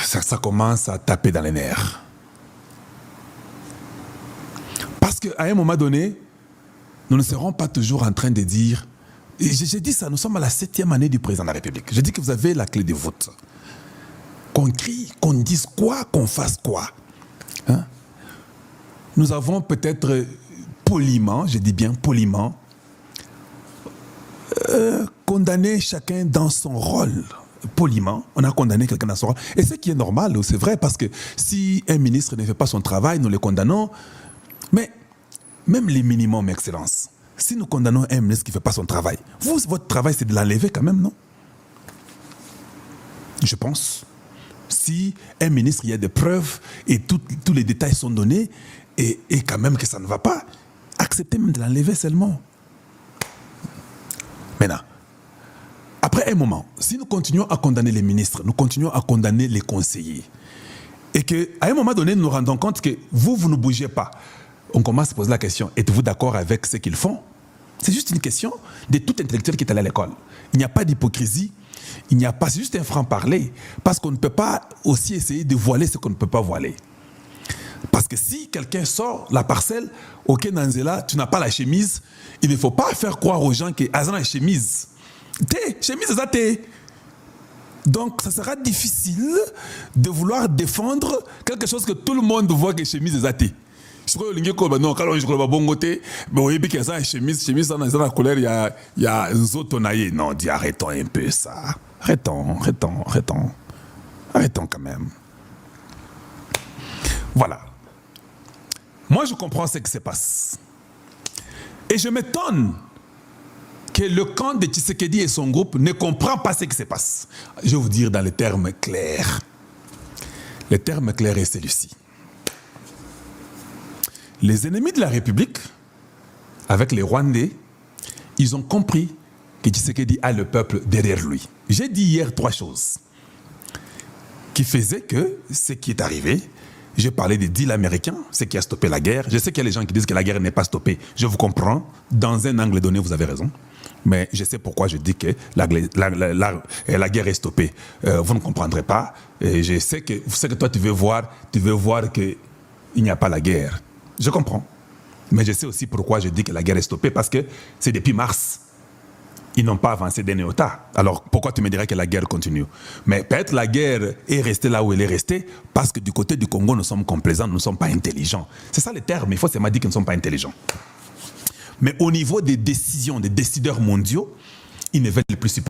ça commence à taper dans les nerfs. Parce qu'à un moment donné, nous ne serons pas toujours en train de dire... J'ai dit ça, nous sommes à la 7e année du président de la République. Je dis que vous avez la clé de vote. Qu'on crie, qu'on dise quoi, qu'on fasse quoi. Hein? Nous avons peut-être poliment, je dis bien poliment, condamné chacun dans son rôle. Poliment, on a condamné quelqu'un dans son rôle. Et ce qui est normal, c'est vrai, parce que si un ministre ne fait pas son travail, nous le condamnons. Mais même les minimums, Excellence, si nous condamnons un ministre qui ne fait pas son travail, votre travail, c'est de l'enlever quand même, non? Je pense. Si un ministre, il y a des preuves et tous les détails sont donnés, et quand même que ça ne va pas, acceptez même de l'enlever seulement. Maintenant, après un moment, si nous continuons à condamner les ministres, nous continuons à condamner les conseillers, et qu'à un moment donné, nous nous rendons compte que vous ne bougez pas, on commence à se poser la question, êtes-vous d'accord avec ce qu'ils font? C'est juste une question de tout intellectuel qui est allé à l'école. Il n'y a pas d'hypocrisie, il n'y a pas, c'est juste un franc-parler, parce qu'on ne peut pas aussi essayer de voiler ce qu'on ne peut pas voiler. Parce que si quelqu'un sort la parcelle, ok Nanzela, tu n'as pas la chemise, il ne faut pas faire croire aux gens que Azan a la chemise. Chemise ça t'es. Donc ça sera difficile de vouloir défendre quelque chose que tout le monde voit que chemise est athée. Je crois que non, quand je crois bon côté, mais oui, puis que ça chemise dans la couleur, il y a un zotonaïe. Non, dis arrêtons un peu ça. Arrêtons quand même. Voilà. Moi, je comprends ce qui se passe. Et je m'étonne que le camp de Tshisekedi et son groupe ne comprend pas ce qui se passe. Je vais vous dire dans les termes clairs. Le terme clair est celui-ci. Les ennemis de la République, avec les Rwandais, ils ont compris que Tshisekedi a le peuple derrière lui. J'ai dit hier 3 choses qui faisaient que ce qui est arrivé, j'ai parlé des deals américains, ce qui a stoppé la guerre. Je sais qu'il y a des gens qui disent que la guerre n'est pas stoppée. Je vous comprends. Dans un angle donné, vous avez raison. Mais je sais pourquoi je dis que la guerre est stoppée. Vous ne comprendrez pas. Et je sais que toi, tu veux voir qu'il n'y a pas la guerre. Je comprends. Mais je sais aussi pourquoi je dis que la guerre est stoppée. Parce que c'est depuis mars. Ils n'ont pas avancé d'un iota. Alors pourquoi tu me dirais que la guerre continue? Mais peut-être la guerre est restée là où elle est restée parce que du côté du Congo, nous sommes complaisants, nous ne sommes pas intelligents. C'est ça le terme. Il faut se dire qu'ils ne sont pas intelligents. Mais au niveau des décisions, des décideurs mondiaux, ils ne veulent plus supporter.